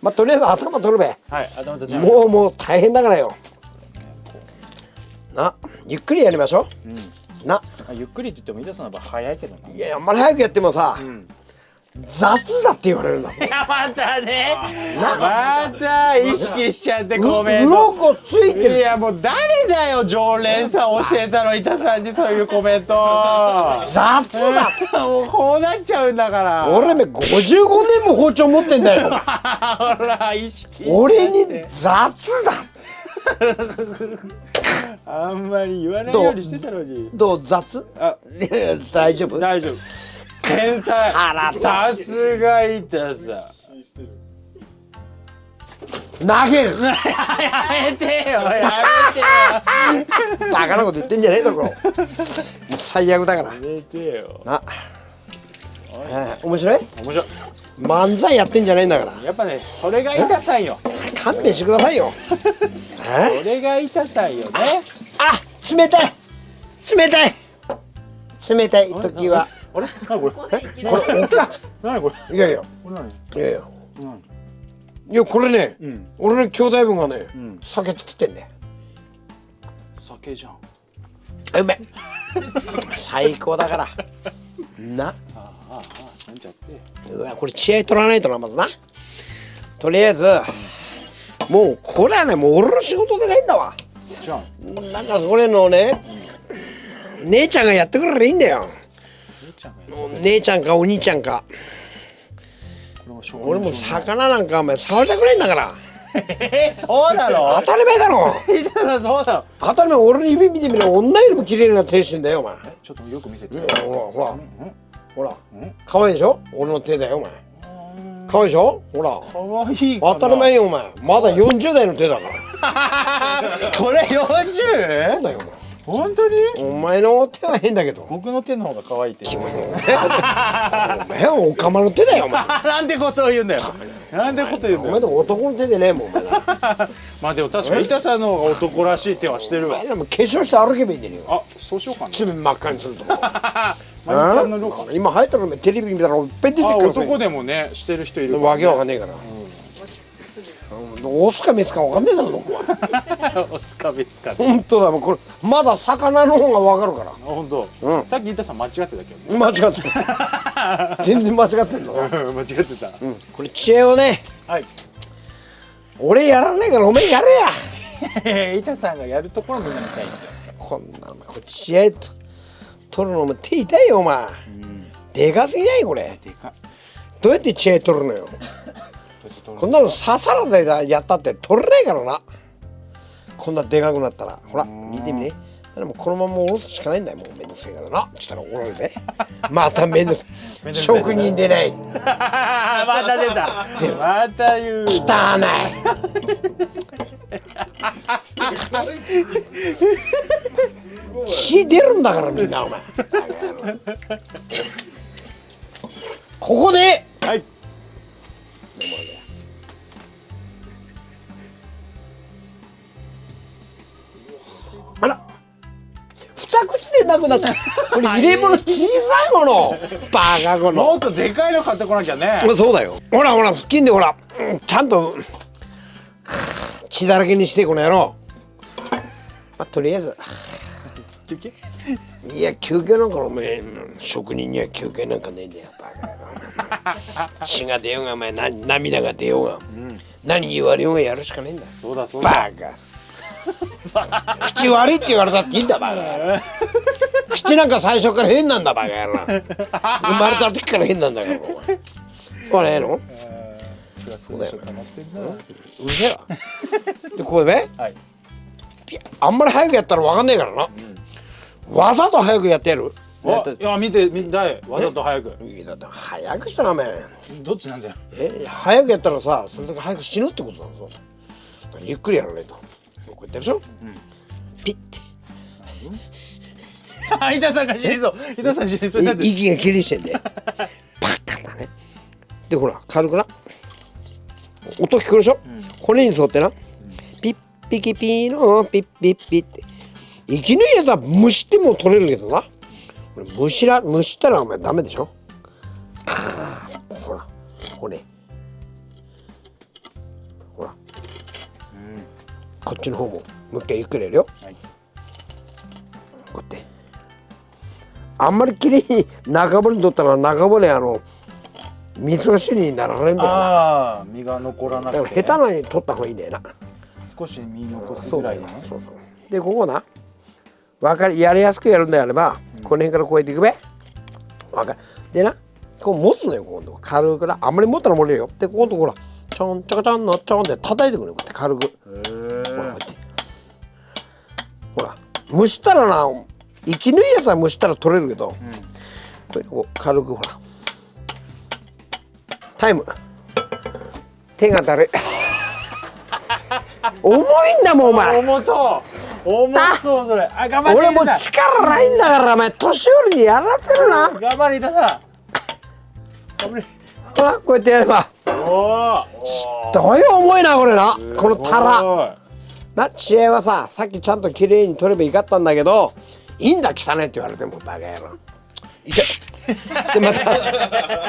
まあとりあえず頭取るべ。はい、頭取っちゃう。もう大変だからよ。な、ゆっくりやりましょうん。う。な、ゆっくりって言っても、飯田さんの場合早いけどな。いやあんまり早くやってもさ、雑だって言われるんだもん。いや、またね。また意識しちゃってコメント。鱗ついてる。いや、もう誰だよ、常連さん教えたの、板さんにそういうコメント。雑だ。もうこうなっちゃうんだから。俺め55年も包丁持ってんだよ。ほら、意識して。俺に雑だ。あんまり言わないようにしてたのに。どう雑？あ、大丈夫？大丈夫。繊細。さすが板さん。投げる。やめてよ、やめてよ。バカなこと言ってんじゃねえだろ。もう最悪だから。やめてよ。な。面白い？面白い。漫才やってんじゃないんだから。やっぱね、それが板さんよ。勘弁してくださいよ。それが板さんよね。あ、冷たい。冷たい。冷たい時は。あれ？何これ？これ大きな。何これ？いやいや。これ何？いやいや。何？いやこれね、ん俺の兄弟分がね、ん酒作ってんだよ。酒じゃん。うめえ。最高だから。な。飲んじゃって。うわこれ血合い取らないとなまずな。とりあえずもうこれはねもう俺の仕事でないんだわ。じゃん。なんかこれのね姉ちゃんがやってくれりゃいいんだよ。姉ちゃんが姉ちゃんかお兄ちゃんか。俺も魚なんかお前触りたくないんだから。そうなの？当たり前だろ。板さんそうなの？当たり前俺の指見てみろ。女よりも綺麗な手してんだよお前。ちょっとよく見せて。ほらほら可愛いでしょ俺の手だよお前。可愛いでしょほら。可愛いかな。当たり前よお前。まだ40代の手だから。これ 40？ そうだよ本当に？お前の手は変だけど。僕の手の方が可愛いって。お前おかまの手だよお前。なんてことを言うんだよ。なんてこと言うんだよ。お前でも男の手でねもうお前な。まあでも確かに板さんの方が男らしい手はしてるわ。でも化粧して歩けばいいんだよ。あ、そうしようかな。爪真っ赤にすると。マニキュア塗ろうかな。今流行ったのテレビ見たらいっぺん出てあ、くる男でもねしてる人いる。わけわかんねえから。オスかメスかわかんねえだろ僕は。オスかメスか。本当だもうこれまだ魚の方がわかるから。本当。さっき板さん間違ってたけどね。間違ってる。全然間違ってんの。間違ってた。これ知恵をねはい。俺やらないからお前やれや。板さんがやるところみんな見たいんですよ。こんなこれ知恵取るのも手痛いよお前。でかすぎないこれ。でかい。どうやって知恵取るのよ。こんなの刺さらでやったって取れないからな。こんなでかくなったらほら見てみね。もうこのまま下ろすしかないんだよもうめんどくせえからな。そしたら怒られてまためんどく職人でない。また出た。また言う。汚い。血出るんだからみんなお前。ここで。はい。あら二口でなくなった。これ入れ物小さいもの。バカこの。もっとでかいの買ってこなきゃね。そうだよ。ほらほら腹筋でほらちゃんと血だらけにしてこの野郎。まあとりあえず休憩？いや休憩なんかお前職人には休憩なんかねえんだよバカ野郎。血が出ようがお前涙が出ようが、何言われようがやるしかねえんだ。そうだそうだ。バカ。口悪いって言われたっていいんだバカ。口なんか最初から変なんだバカ野郎。生まれた時から変なんだからお前。そうねえの？そうだよ。溜まってんな。うるせえわ。でこれね、はい。あんまり早くやったらわかんねえからな。わざと早くやってやる。いや見てみたい。わざと早く。いやだって早くしたらお前どっちなんだよ。早くやったらさそれだけ早く死ぬってことなんですよ。ゆっくりやらないと。こうやってやるでしょ。ピッて。板さんが死にそう。板さん死にそう。息が切れしてんで。パッカだね。でほら軽くな。音聞こえるでしょ。骨に沿ってな。ピッピキピーのピッピッピッって。生きのいいやつは蒸しても取れるけどな。蒸したらお前ダメでしょ。ほら骨。こっちの方ももう一回ゆっくりやるよ。はい。こうやってあんまりきれいに中骨取ったら中骨味噌汁にならないんだよな。ああ、身が残らなだかくて、ら下手なのに取った方がいいんだよな。少し身残すそうだよぐらいでね。そうそうでここなやりやすくやるんであれば、この辺からこうやっていくべ。わかるでなこう持つのよ。今度軽くなあんまり持ったら漏れるよ。でここのところちょんちょこちょんのちょんって叩いてくるよ。こうやって軽くほらこうやってほら蒸したらな生きぬいやつは蒸したら取れるけど、これこう軽くほらタイム手がだるい重いんだもんお前。重そう重そうそれ。あ、頑張って俺もう入れた。力ないんだからお前年寄りにやらせるな。頑張れたさ。頑張れ。ほらこうやってやればおお。どういう重いなこれな。このタララ。な知恵はさっきちゃんと綺麗に取ればいいかったんだけどいいんだ汚いって言われてもバカ野郎いけで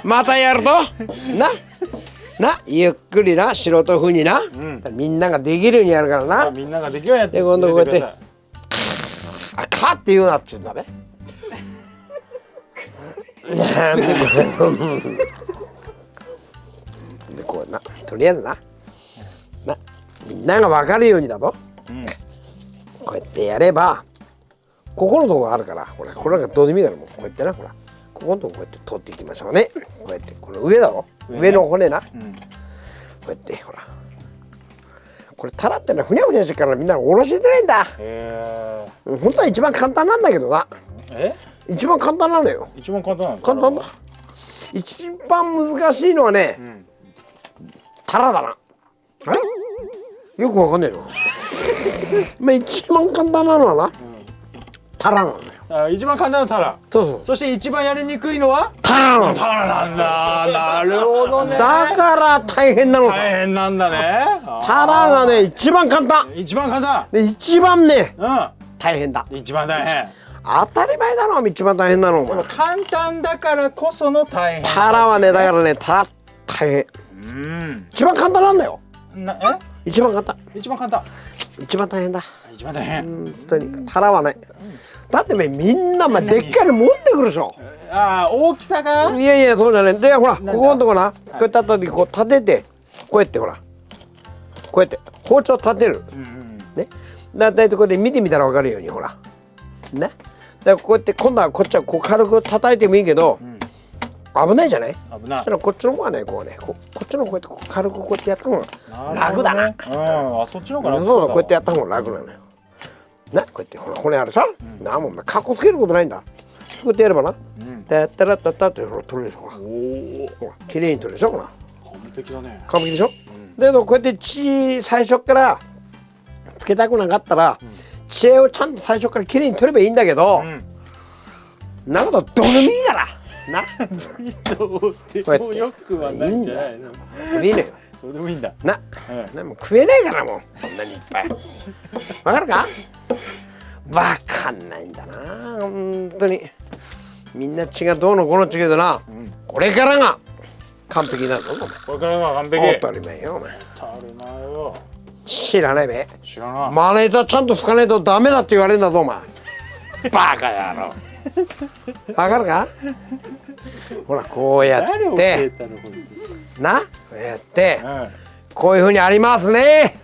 またやるとなゆっくりな素人風にな、みんなができるようにやるからな。みんなができるようにやってで今度こうやってください。あかって言うなっちゅうんだべなんででこうなとりあえずなみんなが分かるようにだと、こうやってやればここのとこがあるからこれがどうでもいいからもうこうやってなほらここのとここうやって取っていきましょうね。こうやってこの上だろ上の骨な、こうやってほらこれタラってのはふにゃふにゃしてるからみんなおろしづらいんだ。本当は一番簡単なんだけどな。一番簡単なのよ。一番簡単なの。簡単だ。一番難しいのはね、タラだな。よくわかんないの。まあ一番簡単なのはな、タラなのよ。あ、一番簡単なタラ。そう。そして一番やりにくいのはタラなの。タラなんだ。なるほどね。だから大変なのさ。大変なんだね。タラがね一番簡単。一番簡単。で一番ねう大変だ。ん。一番大変。当たり前だろ一番大変なのお前。簡単だからこその大変。タラはねだからねタラ大変。一番簡単なんだよ。一番簡単。一番簡単。一番大変だ。一番大変。本当にタラはね。だってみんなでっかいの持ってくるでしょ。ああ、大きさが。いやいやそうじゃない。でほらここのとこなこうやって立った時こう立ててこうやってほらこうやって包丁立てるね。だいたいここで見てみたら分かるようにほらね。だからこうやって今度はこっちはこう軽く叩いてもいいけど危ないじゃない。危ない。そしたらこっちの方がねこっちのこうやって軽くこうやってやった方が楽だな。あ、そっちの方が楽。そうだこうやってやった方が楽なのよ。なこうやってほら骨あるでしょ。なもうかっこつけることないんだ。こうやってやればな。たったらったったってほら取れるでしょ。ほら綺麗に取れるでしょ。ほら完璧だね。完璧でしょ。だけどこうやって最初からつけたくなかったら血をちゃんと最初から綺麗に取ればいいんだけど、なことどうでもいいからな。どうでもよくはないんじゃないの。これいいのよ。どうでもいいんだ。なもう食えないからもうこんなにいっぱい。わかるか？わかんないんだな本当に。みんな血がどうのこうの違うとな、これからが完璧だぞお前。これからが完璧。当たり前よお前。当たり前よ。知らないべ。知らない。マネージャーちゃんと拭かないとダメだって言われるんだぞお前。バカ野郎。わかるか？ほらこうやってなこうやってこういう風にありますね。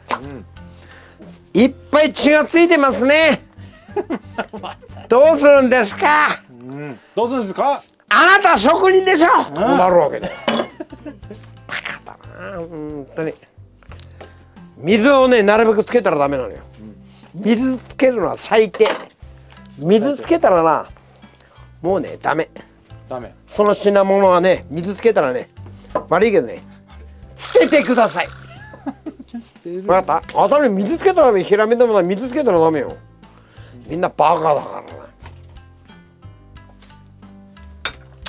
いっぱい血がついてますね。どうするんですか？どうするんですか？あなた職人でしょ。こうなるわけで。バカだな本当に。水をねなるべくつけたらダメなのよ。水つけるのは最低。水つけたらなもうねダメ。ダメ。その品物はね水つけたらね悪いけどね捨ててください。分かった？当たり前水つけたらダメ。ヒラメでも水つけたらダメよ。みんなバカだからな。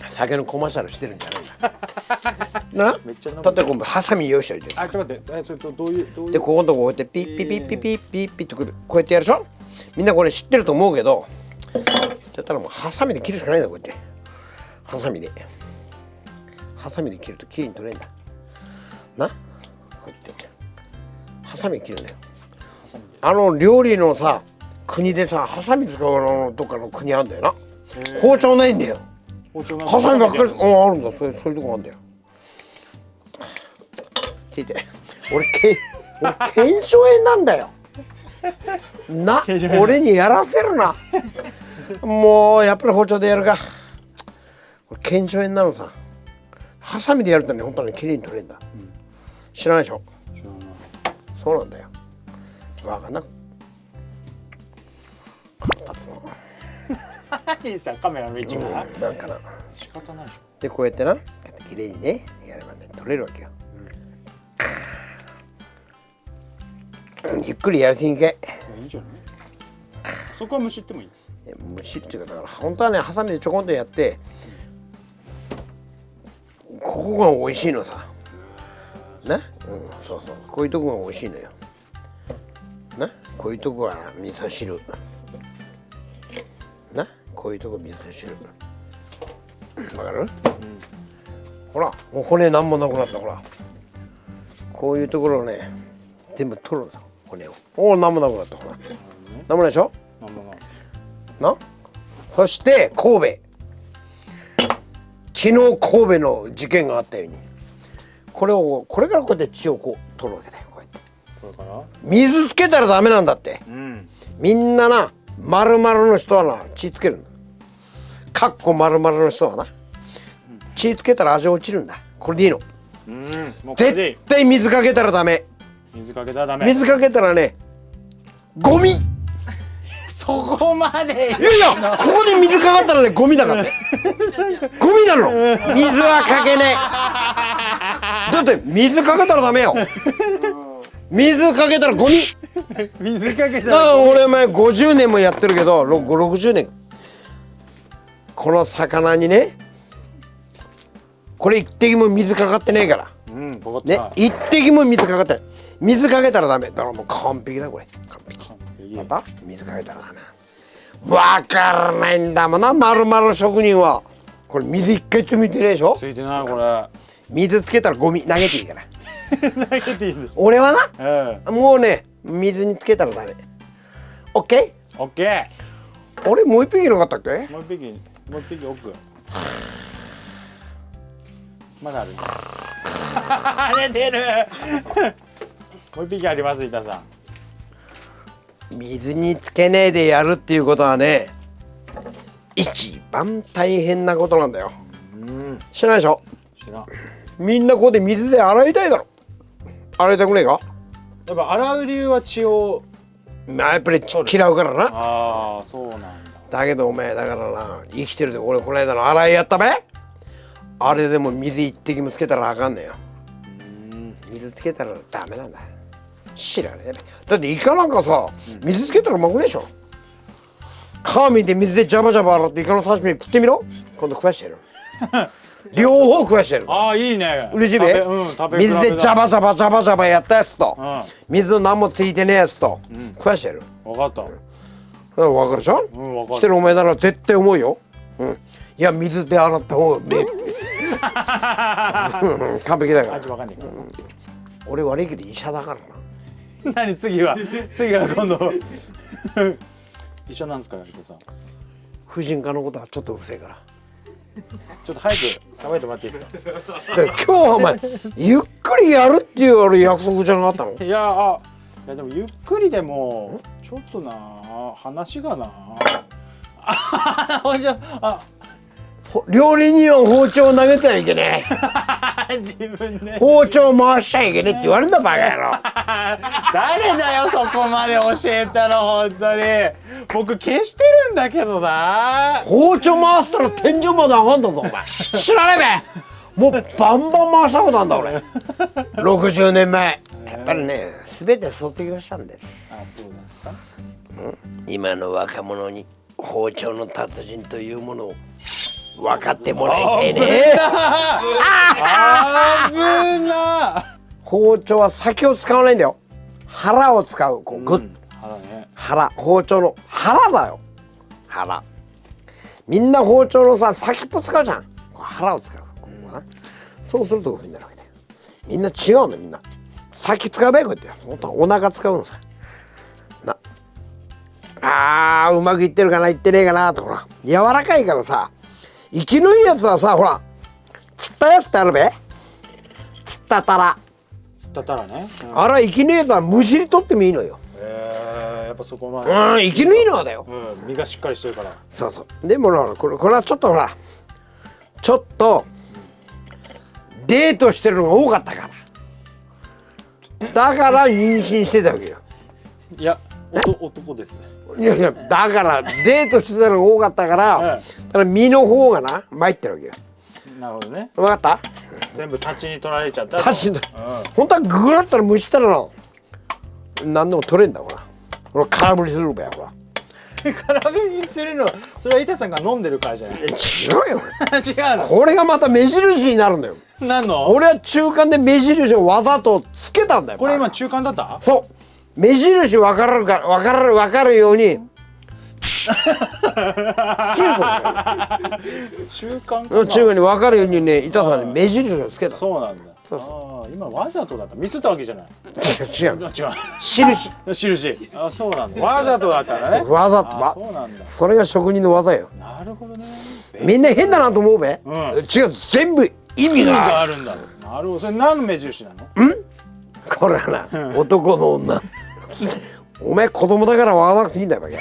酒のコマーシャルしてるんじゃないんだ。な？めっちゃ飲む。だって今度ハサミ用意しておいて。あ、ちょっと待って。それとどういうでここのとここうやってピッピッピッピッピッピッピッとくるこうやってやるでしょ。みんなこれ知ってると思うけどだったらもうハサミで切るしかないんだこうやってハサミで切るときれいに取れるんだな。こうやってハサミで切るんだよ。ハサミで。料理のさ国でさハサミ使うのどっかの国あんだよな。包丁ないんだよ。ハサミばっかり。あるんだ。そういうとこあんだよ。聞いて、俺腱鞘炎なんだよな。俺にやらせるな。もうやっぱり包丁でやるか。俺腱鞘炎なのさ。ハサミでやるとね本当に綺麗に取れるんだ、知らないでしょ。知らない。そうなんだよ。わかんなく腹立つな。いいさカメラの位置が、なんかな。仕方ないでしでこうやってな綺麗にねやればね取れるわけよ、ゆっくりやりすぎけ。ょ。いいじゃない。そこはむしってもいい。むしっていうかだから本当はねハサミでちょこんとやってここが美味しいのさな、そうそうこういうとこが美味しいのよな。こういうとこは味噌汁な、こういうとこ味噌汁わかる、ほらもう骨なんもなくなった。ほらこういうところをね全部取るのさ骨を。おおなんもなくなった。ほらなんもないでしょ。なんもない。な、そして神戸、昨日神戸の事件があったようにこれからこうやって血をこう取るわけだよ。こうやってこれから水つけたらダメなんだって。うんみんなな丸々の人はな血つけるんだ。かっこ丸々の人はな血つけたら味落ちるんだ。これでいいの。もうこれでいい。絶対水かけたらダメ。水かけたらダメ。水かけたらねゴミ。そこまでいやいやここで水かかったらねゴミだからねゴミなの。水はかけねえ。だって水かけたらダメよ。水かけたらゴミ。水かけただからら俺前50年もやってるけど60年この魚にねこれ一滴も水かかってねえからボコッとね、一滴も水かかってない。水かけたらダメだからもう完璧だこれ。完璧。また水かけたらダメ。わからないんだもんな丸々職人は。これ水一回ついてねえでしょ。ついてないこれ。水つけたらゴミ投げていいから。投げていいんだ。俺はな、もうね水につけたらダメ。オッケオッケー。俺もう一匹いなかったっけ。ー。もう一匹奥。まだある。跳ねてる。もう一匹あります、板さん。水につけねえでやるっていうことはね一番大変なことなんだよ。知らないでしょ。知らん。みんなここで水で洗いたいだろ。洗いたくねえか。やっぱ洗う理由は血を。まあやっぱり嫌うからな。ああ、そうなんだ。だけどお前だからな生きてるで俺この間の洗いやったべ。あれでも水一滴もつけたらあかんねよ。水つけたらダメなんだ。知らねえ。だってイカなんかさ水つけたらうまくねえでしょ。皮見て水でジャバジャバ洗ってイカの刺身食ってみろ。今度食わしてやる。両方食わしてやる。ああ、いいね。嬉しいべ。水でジャバジャバジャバジャバやったやつと水の何もついてねえやつと食わしてやる。分かった。分かるでしょ。分かる。してるお前なら絶対思うよ。いや水で洗った方がね完璧だから。味分かんねえか。俺悪いけど医者だからな。何次は今度医者なんですか板さん。婦人科のことはちょっとうるせえから。ちょっと早くさばいてもらっていいですか。今日はお前ゆっくりやるっていう俺約束じゃなかったの。いやでもゆっくりでもちょっとな話がな料理人は包丁を投げてはいけねえ自分で包丁回しちゃいけねえって言われんだバカ野郎。誰だよそこまで教えたの。本当に僕消してるんだけどな。包丁回したら天井まで上がんだぞお前。知らねえべ。もうバンバン回したことなんだ俺。60年前やっぱりね全て卒業したんです。あ、そうなんですか。今の若者に包丁の達人というものを分かってもらいたいね。危な。包丁は先を使わないんだよ。腹を使う。こうグッ、腹ね。腹、包丁の腹だよ。腹。みんな包丁のさ先っぽ使うじゃん。こう腹を使う。こうなそうするとこういうふうになるわけだよ。みんな違うのみんな。先使うべこうやって。お腹使うのさ。あーうまくいってるかないってねえかなとほら柔らかいからさ生きのいいやつはさほら釣ったやつってあるべ釣ったたら釣ったたらね、あれは生きのいいやつはむしり取ってもいいのよやっぱそこまで、生きのいいのはだよ身がしっかりしてるから。そうそうでもほらこれはちょっとほらちょっとデートしてるのが多かったからだから妊娠してたわけよいや男ですね。いやいやだからデートしてたのが多かったからだから身の方がな参ってるわけよなるほどね。分かった？全部立ちに取られちゃった。立ちに本当はググらったら虫ったらな何でも取れんだほらほら空振りするべほら空振りするの、それは板さんが飲んでるからじゃない。違うよ違うの。これがまた目印になるんだよ何の？俺は中間で目印をわざとつけたんだよこれ今中間だった？そう目印分かるか分かるように中間かな。中間に分かるようにね板さんに目印をつけたそうなんだ。今わざとだった。ミスったわけじゃない。違う違う。印印。あ、そうなんだ。わざとだったらね。わざとそうなんだ。それが職人の技よなるほどね。みんな変だなと思うべ違う全部意味があるんだ。なるほど。それ何の目印なの？これはな男の女お前子供だからわからなくていいんだよバカ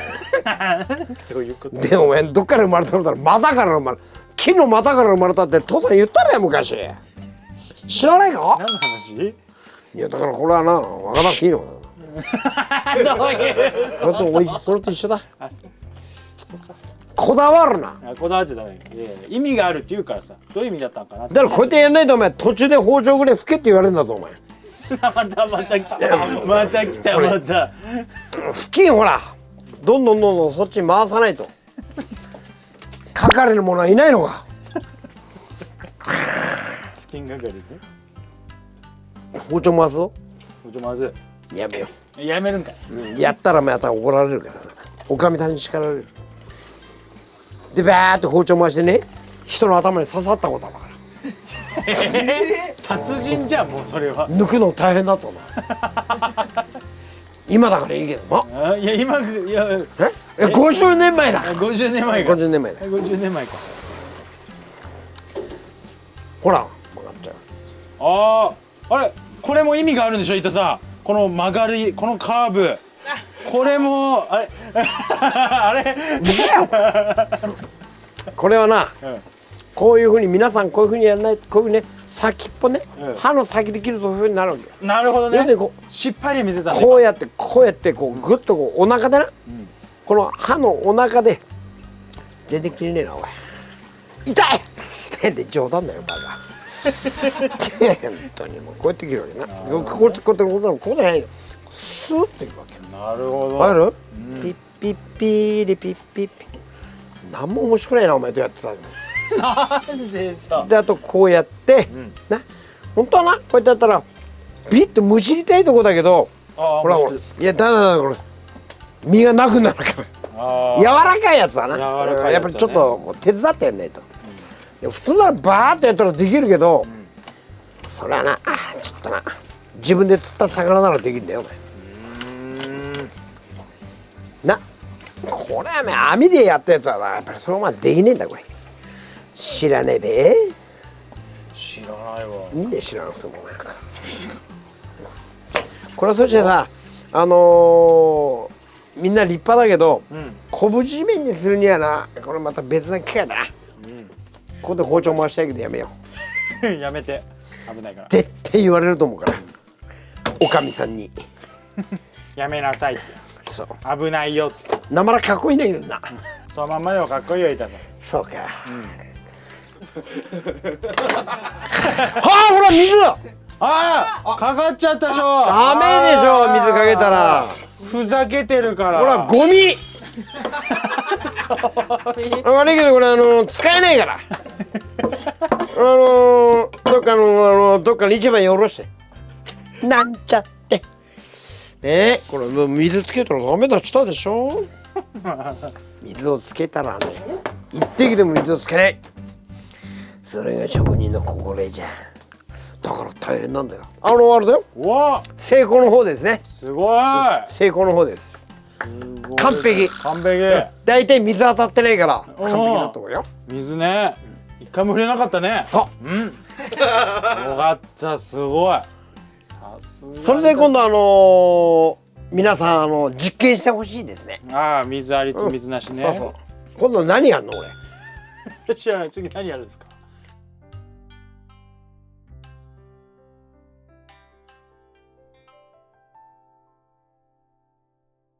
どういうこと？でお前どっから生まれたのだろ股から生まれ木の股から生まれたって父さん言ったらよ昔知らないか？何の話？いやだからこれはな分からなくていいのかなどういう？それとおいしそれと一緒だあ、そう。こだわるなこだわっちゃダメ。いやいや意味があるって言うからさ。どういう意味だったのかなって。だからこうやってやんないとお前途中で包丁ぐらい吹けって言われるんだぞお前また来た。また来たまた。付近ほらどんどんそっちに回さないと書かれる者はいないのかスキン係ね。包丁回すぞまずやめよやめるんかい。やったらまた怒られるからなおかみさんに叱られるでバーって包丁回してね人の頭に刺さったことあるから殺人じゃんもうそれは。抜くの大変だと思う今だからいいけどいや今いや50年前だ50年前か。 50年前だ50年前か。ほら曲がっちゃうあれこれも意味があるんでしょ伊田さん。この曲がりこのカーブこれもあれあれこれはなこういうふうに皆さんこういうふうにやらないとこういうふうにね先っぽね刃の先で切るとそういうふうになるわけよなるほどね。要するにこう失敗例見せたね。こうやってこうグッとこうお腹でな、この刃のお腹で全然切れねえなおい痛いって冗談だよバカ本当にもうこうやって切るわけなこうやってこうじゃないよスーッていくわけよなるほど。わかる、ピッピッピーリピッピッピ何も面白くないなお前とやってたのなんでさ。であとこうやって、な本当はなこうやってやったらビッとむしりたいとこだけどほらほらいやだこれ身がなくなるから柔らかいやつはなやっぱりちょっとこう手伝ってやんないと、普通ならバーってやったらできるけど、それはなちょっとな自分で釣った魚ならできるんだよお前なこれはね網でやったやつはなやっぱりそのままできねえんだこれ知らねえべ知らないわ。いいね知らなくてもなんかこれはそしてさみんな立派だけど、昆布締めにするにはなこれまた別な機会だな、ここで包丁回したいけどやめようやめて危ないから絶対言われると思うからおかみさんにやめなさいってそう危ないよってなまらかっこいいんだけどなそのまんまでもかっこいいよ伊田さん。そうか、はあほら水かかっちゃったでしょ。ダメでしょ水かけたらふざけてるから。ほらゴミ悪いけどこれ使えないからどっかの市場に下ろしてなんちゃってねこれもう水つけたらダメだっしたでしょ水をつけたらね一滴でも水をつけないそれが職人の心得じゃだから大変なんだよあれだようわ成功の方ですねすごい成功の方です完璧。完璧。大体水当たってないから完璧だと思うよ。水ね、一回も触れなかったね。そう。うん。よかった、すごい。さすが。それで今度皆さん実験してほしいですね。ああ、水ありと水なしね。そうそう。今度何やんの俺。知らない。次何やるんですか。